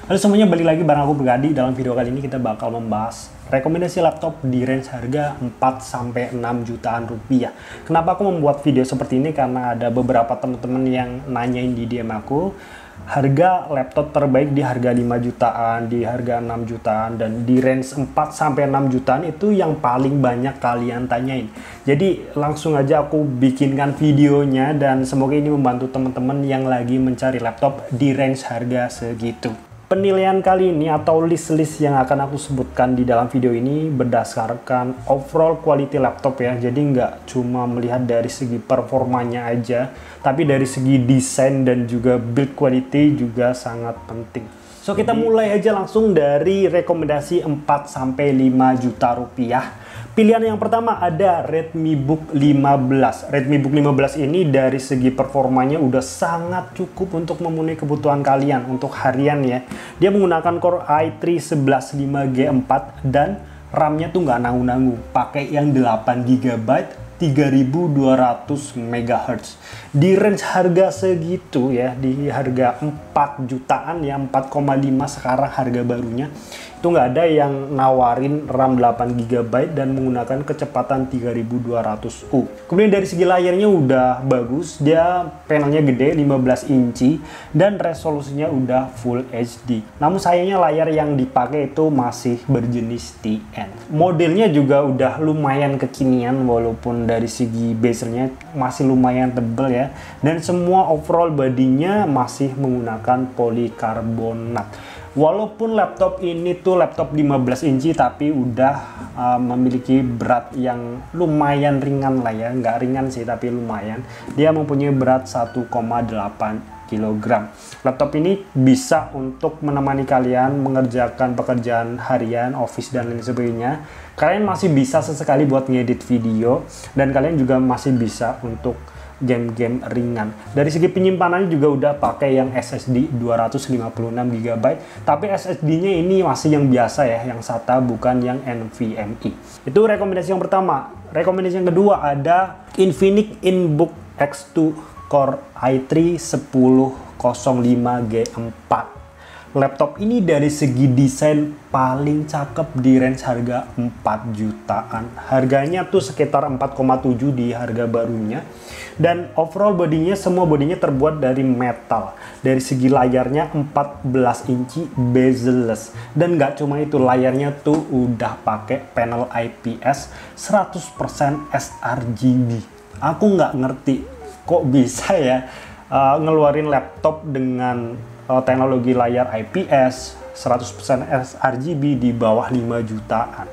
Halo semuanya, balik lagi bareng aku Bergadi. Dalam video kali ini kita bakal membahas rekomendasi laptop di range harga 4-6 jutaan rupiah. Kenapa aku membuat video seperti ini? Karena ada beberapa teman-teman yang nanyain di DM aku harga laptop terbaik di harga 5 jutaan, di harga 6 jutaan, dan di range 4-6 jutaan itu yang paling banyak kalian tanyain. Jadi langsung aja aku bikinkan videonya dan semoga ini membantu teman-teman yang lagi mencari laptop di range harga segitu. Penilaian kali ini atau list-list yang akan aku sebutkan di dalam video ini berdasarkan overall quality laptop ya. Jadi nggak cuma melihat dari segi performanya aja, tapi dari segi desain dan juga build quality juga sangat penting. So kita mulai aja langsung dari rekomendasi 4-5 juta rupiah. Pilihan yang pertama ada Redmi Book 15. Redmi Book 15 ini dari segi performanya udah sangat cukup untuk memenuhi kebutuhan kalian untuk harian ya. Dia menggunakan Core i3 115G4 dan RAM-nya tuh nggak nanggung-nanggung. Pakai yang 8 GB 3200 MHz. Di range harga segitu ya, di harga 4 jutaan ya, 4,5 sekarang harga barunya. Itu nggak ada yang nawarin RAM 8 GB dan menggunakan kecepatan 3200U. Kemudian dari segi layarnya udah bagus, dia panelnya gede 15 inci dan resolusinya udah Full HD. Namun sayangnya layar yang dipakai itu masih berjenis TN. Modelnya juga udah lumayan kekinian walaupun dari segi bezelnya masih lumayan tebel ya. Dan semua overall bodinya masih menggunakan polikarbonat. Walaupun laptop ini tuh laptop 15 inci tapi udah memiliki berat yang lumayan ringan lah ya. Nggak ringan sih tapi lumayan. Dia mempunyai berat 1,8 kg. Laptop ini bisa untuk menemani kalian mengerjakan pekerjaan harian, office dan lain sebagainya. Kalian masih bisa sesekali buat ngedit video dan kalian juga masih bisa untuk game-game ringan. Dari segi penyimpanannya juga udah pakai yang SSD 256 GB, tapi SSD-nya ini masih yang biasa ya, yang SATA bukan yang NVMe. Itu rekomendasi yang pertama. Rekomendasi yang kedua ada Infinix InBook X2 Core i3 1005G4. Laptop ini dari segi desain paling cakep di range harga 4 jutaan. Harganya tuh sekitar 4,7 di harga barunya. Dan overall bodinya, semua bodinya terbuat dari metal. Dari segi layarnya 14 inci bezel-less. Dan nggak cuma itu, layarnya tuh udah pakai panel IPS 100% sRGB. Aku nggak ngerti kok bisa ya ngeluarin laptop dengan teknologi layar IPS 100% sRGB di bawah 5 jutaan.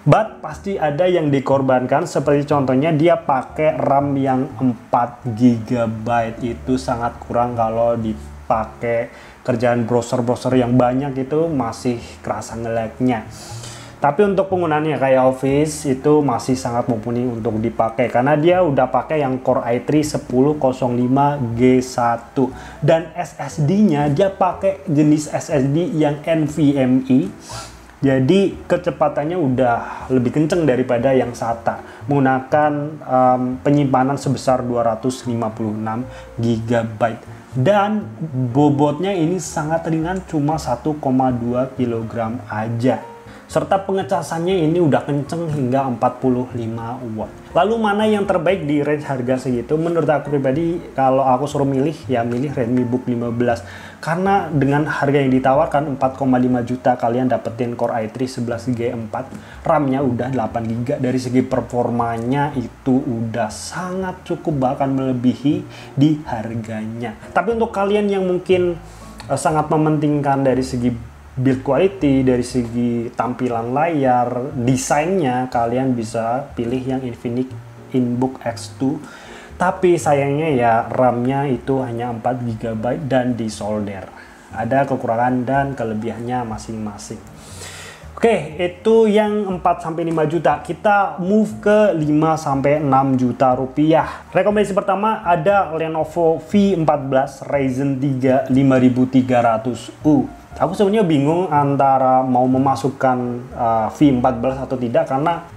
But pasti ada yang dikorbankan, seperti contohnya dia pakai RAM yang 4 GB. Itu sangat kurang kalau dipakai kerjaan browser-browser yang banyak, itu masih kerasa nge-lag-nya. Tapi untuk penggunaannya kayak Office itu masih sangat mumpuni untuk dipakai karena dia udah pakai yang Core i3 1005G1 dan SSD-nya dia pakai jenis SSD yang NVMe. Jadi kecepatannya udah lebih kenceng daripada yang SATA, menggunakan penyimpanan sebesar 256 GB. Dan bobotnya ini sangat ringan, cuma 1,2 kg aja. Serta pengecasannya ini udah kenceng hingga 45 watt. Lalu mana yang terbaik di range harga segitu? Menurut aku pribadi, kalau aku suruh milih, ya milih Redmi Book 15. Karena dengan harga yang ditawarkan 4,5 juta, kalian dapetin Core i3 11G4, RAM-nya udah 8 GB. Dari segi performanya itu udah sangat cukup, bahkan melebihi di harganya. Tapi untuk kalian yang mungkin sangat mementingkan dari segi build quality, dari segi tampilan layar, desainnya, kalian bisa pilih yang Infinix InBook X2. Tapi sayangnya ya RAM-nya itu hanya 4 GB dan disolder. Ada kekurangan dan kelebihannya masing-masing. Oke, itu yang 4-5 juta. Kita move ke 5-6 juta rupiah. Rekomendasi pertama ada Lenovo V14 Ryzen 3 5300U. Aku sebenarnya bingung antara mau memasukkan V14 atau tidak, karena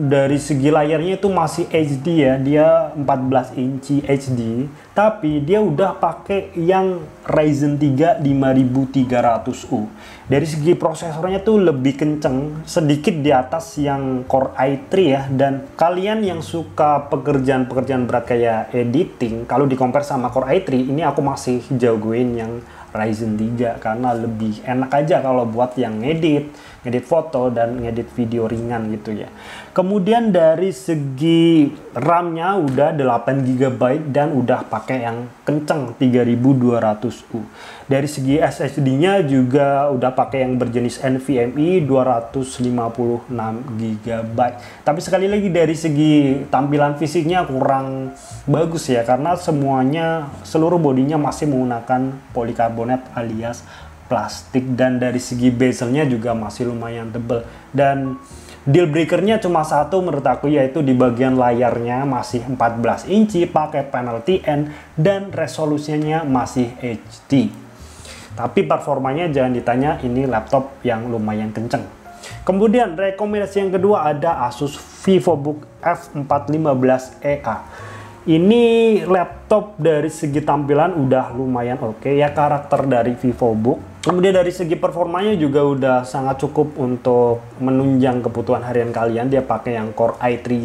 dari segi layarnya itu masih HD ya, dia 14 inci HD, tapi dia udah pakai yang Ryzen 3 5300U. Dari segi prosesornya tuh lebih kenceng, sedikit di atas yang Core i3 ya. Dan kalian yang suka pekerjaan-pekerjaan berat kayak editing, kalau di compare sama Core i3, ini aku masih jagoin yang Ryzen 3 karena lebih enak aja kalau buat yang ngedit foto dan ngedit video ringan gitu ya. Kemudian dari segi RAM-nya udah 8 GB dan udah pakai yang kenceng 3200U. Dari segi SSD-nya juga udah pakai yang berjenis NVMe 256 GB. Tapi sekali lagi dari segi tampilan fisiknya kurang bagus ya, karena seluruh bodinya masih menggunakan polikarbonat alias plastik, dan dari segi bezelnya juga masih lumayan tebal. Dan deal breakernya cuma satu menurut aku, yaitu di bagian layarnya masih 14 inci pakai panel TN dan resolusinya masih HD. Tapi performanya jangan ditanya, ini laptop yang lumayan kenceng. Kemudian rekomendasi yang kedua ada Asus VivoBook F415EA. Ini laptop dari segi tampilan udah lumayan oke ya, karakter dari VivoBook. Kemudian dari segi performanya juga udah sangat cukup untuk menunjang kebutuhan harian kalian. Dia pakai yang Core i3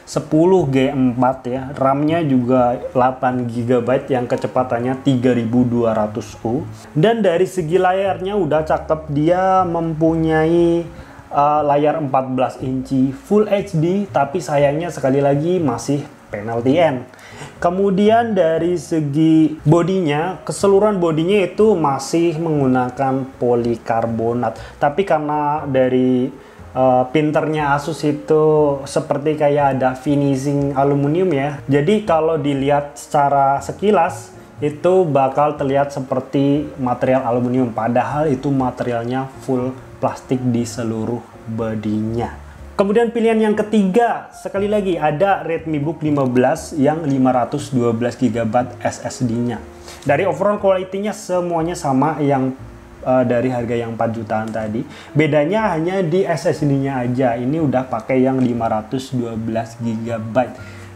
1110G4 ya. RAM-nya juga 8 GB yang kecepatannya 3200U. Dan dari segi layarnya udah cakep, dia mempunyai layar 14 inci Full HD, tapi sayangnya sekali lagi masih panel TN. Kemudian dari segi bodinya, keseluruhan bodinya itu masih menggunakan polikarbonat. Tapi karena dari pinternya Asus itu seperti kayak ada finishing aluminium ya. Jadi kalau dilihat secara sekilas itu bakal terlihat seperti material aluminium. Padahal itu materialnya full plastik di seluruh bodinya. Kemudian pilihan yang ketiga, sekali lagi ada Redmi Book 15 yang 512 GB SSD-nya. Dari overall quality-nya semuanya sama yang dari harga yang 4 jutaan tadi. Bedanya hanya di SSD-nya aja. Ini udah pakai yang 512 GB.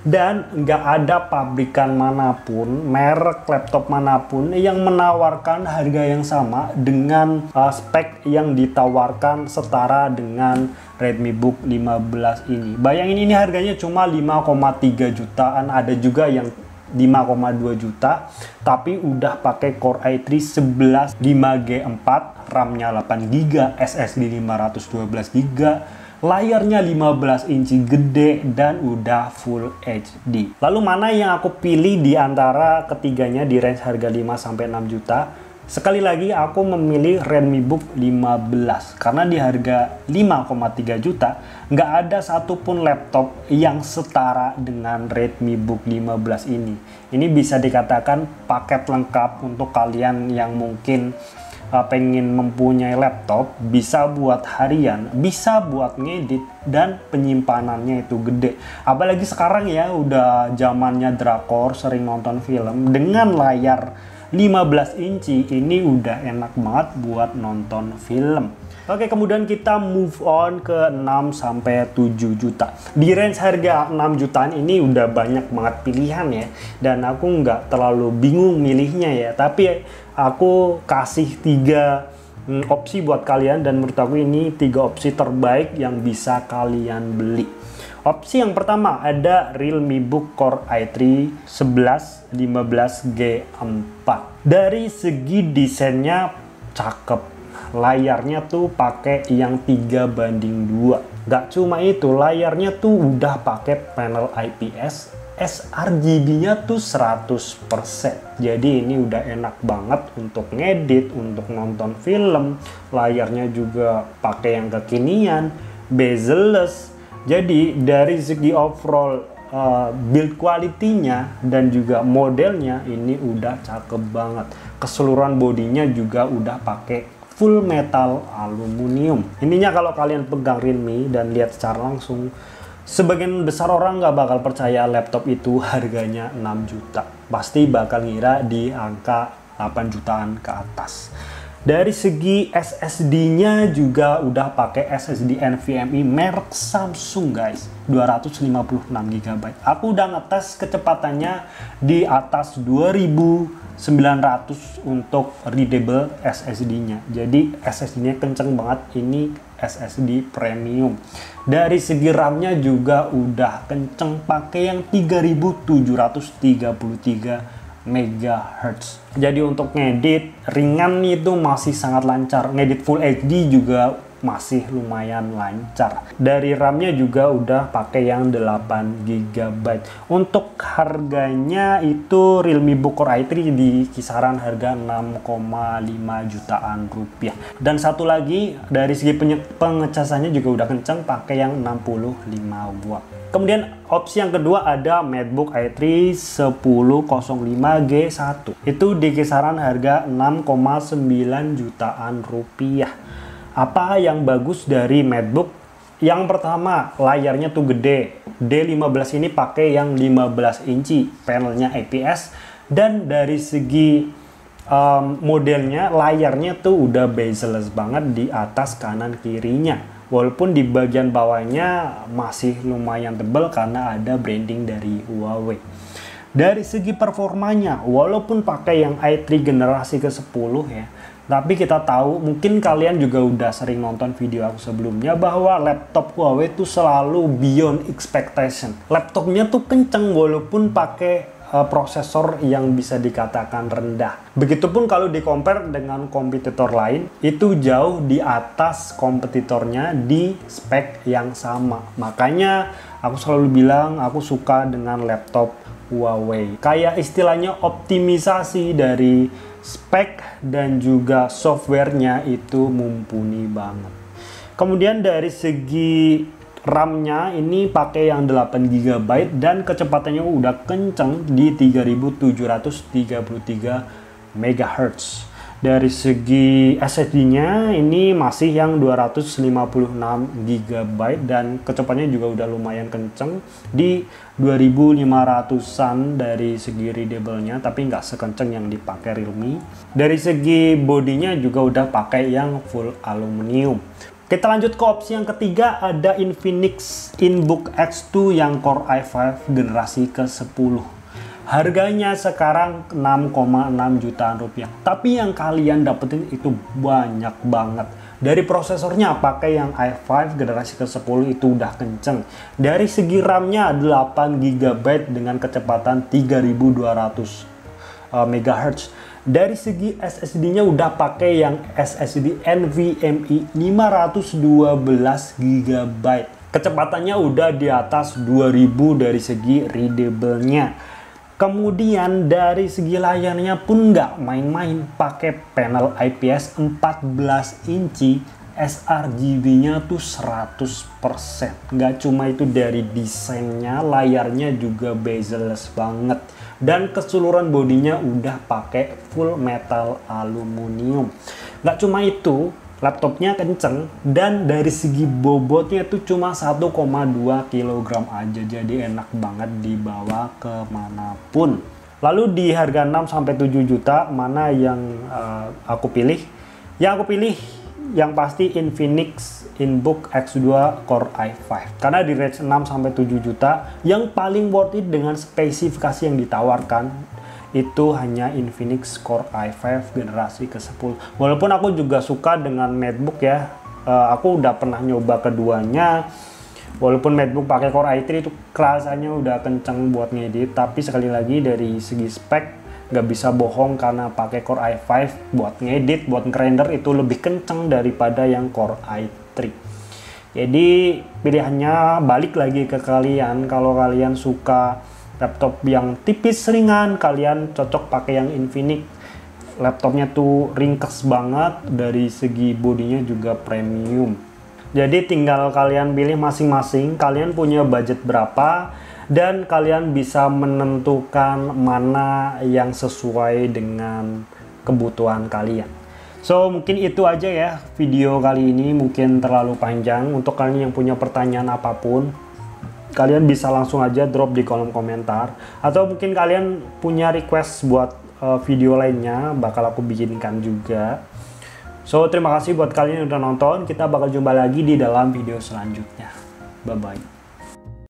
Dan nggak ada pabrikan manapun, merek laptop manapun yang menawarkan harga yang sama dengan spek yang ditawarkan setara dengan Redmi Book 15 ini. Bayangin, ini harganya cuma 5,3 jutaan, ada juga yang 5,2 juta, tapi udah pakai Core i3 1105G4, RAM-nya 8 GB, SSD 512 GB, layarnya 15 inci gede dan udah Full HD. Lalu mana yang aku pilih di antara ketiganya di range harga 5-6 juta? Sekali lagi aku memilih Redmi Book 15 karena di harga 5,3 juta nggak ada satupun laptop yang setara dengan Redmi Book 15 ini. Ini bisa dikatakan paket lengkap untuk kalian yang mungkin pengen mempunyai laptop, bisa buat harian, bisa buat ngedit, dan penyimpanannya itu gede. Apalagi sekarang ya, udah zamannya drakor, sering nonton film, dengan layar 15 inci, ini udah enak banget buat nonton film. Oke, kemudian kita move on ke 6-7 juta. Di range harga 6 jutaan ini udah banyak banget pilihan ya. Dan aku nggak terlalu bingung milihnya ya. Tapi aku kasih 3 opsi buat kalian. Dan menurut aku ini 3 opsi terbaik yang bisa kalian beli. Opsi yang pertama ada Realme Book Core i3 1115G4. Dari segi desainnya cakep. Layarnya tuh pakai yang 3:2. Gak cuma itu, layarnya tuh udah pakai panel IPS, sRGB-nya tuh 100%. Jadi ini udah enak banget untuk ngedit, untuk nonton film. Layarnya juga pakai yang kekinian, bezel-less. Jadi dari segi overall build quality-nya dan juga modelnya ini udah cakep banget. Keseluruhan bodinya juga udah pakai full metal aluminium. Ininya kalau kalian pegang Realme dan lihat secara langsung, sebagian besar orang nggak bakal percaya laptop itu harganya 6 juta. Pasti bakal ngira di angka 8 jutaan ke atas. Dari segi SSD-nya juga udah pakai SSD NVMe merek Samsung guys, 256 GB. Aku udah ngetes kecepatannya di atas 2900 untuk readable SSD-nya. Jadi SSD-nya kenceng banget, ini SSD premium. Dari segi RAM-nya juga udah kenceng, pakai yang 3733 MHz. Jadi untuk ngedit ringan itu masih sangat lancar. Ngedit Full HD juga masih lumayan lancar. Dari RAM-nya juga udah pakai yang 8 GB. Untuk harganya itu Realme Book Core i3 di kisaran harga 6,5 jutaan rupiah. Dan satu lagi dari segi pengecasannya juga udah kenceng, pakai yang 65 watt. Kemudian opsi yang kedua ada MacBook i3 1005G1. Itu di kisaran harga 6,9 jutaan rupiah. Apa yang bagus dari MacBook? Yang pertama, layarnya tuh gede. D15 ini pakai yang 15 inci, panelnya IPS, dan dari segi modelnya, layarnya tuh udah bezel-less banget di atas kanan kirinya. Walaupun di bagian bawahnya masih lumayan tebal karena ada branding dari Huawei. Dari segi performanya, walaupun pakai yang i3 generasi ke-10 ya, tapi kita tahu, mungkin kalian juga udah sering nonton video aku sebelumnya, bahwa laptop Huawei itu selalu beyond expectation. Laptopnya tuh kenceng walaupun pakai prosesor yang bisa dikatakan rendah. Begitupun kalau di compare dengan kompetitor lain, itu jauh di atas kompetitornya di spek yang sama. Makanya aku selalu bilang aku suka dengan laptop Huawei. Kayak istilahnya optimisasi dari spek dan juga softwarenya itu mumpuni banget. Kemudian dari segi RAM-nya ini pakai yang 8 GB dan kecepatannya udah kenceng di 3733 MHz. Dari segi SSD-nya ini masih yang 256 GB dan kecepatannya juga udah lumayan kenceng di 2500-an dari segi readable-nya, tapi nggak sekenceng yang dipakai Realme. Dari segi bodinya juga udah pakai yang full aluminium. Kita lanjut ke opsi yang ketiga, ada Infinix InBook X2 yang Core i5 generasi ke-10. Harganya sekarang 6,6 jutaan rupiah. Tapi yang kalian dapetin itu banyak banget. Dari prosesornya pakai yang i5 generasi ke-10 itu udah kenceng. Dari segi RAM-nya 8 GB dengan kecepatan 3200 MHz. Dari segi SSD-nya udah pakai yang SSD NVMe 512 GB. Kecepatannya udah di atas 2000 dari segi readable-nya. Kemudian dari segi layarnya pun nggak main-main, pakai panel IPS 14 inci, sRGB-nya tuh 100%. Nggak cuma itu, dari desainnya, layarnya juga bezel-less banget. Dan keseluruhan bodinya udah pakai full metal aluminium. Nggak cuma itu, laptopnya kenceng dan dari segi bobotnya tuh cuma 1,2 kg aja. Jadi enak banget dibawa kemanapun. Lalu di harga 6-7 juta mana yang aku pilih? Yang aku pilih yang pasti Infinix InBook X2 Core i5. Karena di range 6-7 juta yang paling worth it dengan spesifikasi yang ditawarkan itu hanya Infinix Core i5 generasi ke-10. Walaupun aku juga suka dengan MacBook ya. Aku udah pernah nyoba keduanya. Walaupun MacBook pakai Core i3 itu kerasanya udah kenceng buat ngedit, tapi sekali lagi dari segi spek nggak bisa bohong, karena pakai Core i5 buat ngedit, buat ngerender itu lebih kenceng daripada yang Core i3. Jadi pilihannya balik lagi ke kalian. Kalau kalian suka laptop yang tipis ringan, kalian cocok pakai yang Infinix. Laptopnya tuh ringkes banget, dari segi bodinya juga premium. Jadi tinggal kalian pilih masing-masing, kalian punya budget berapa, dan kalian bisa menentukan mana yang sesuai dengan kebutuhan kalian. So mungkin itu aja ya video kali ini, mungkin terlalu panjang. Untuk kalian yang punya pertanyaan apapun, kalian bisa langsung aja drop di kolom komentar. Atau mungkin kalian punya request buat video lainnya, bakal aku bikinkan juga. So, terima kasih buat kalian yang udah nonton. Kita bakal jumpa lagi di dalam video selanjutnya. Bye-bye.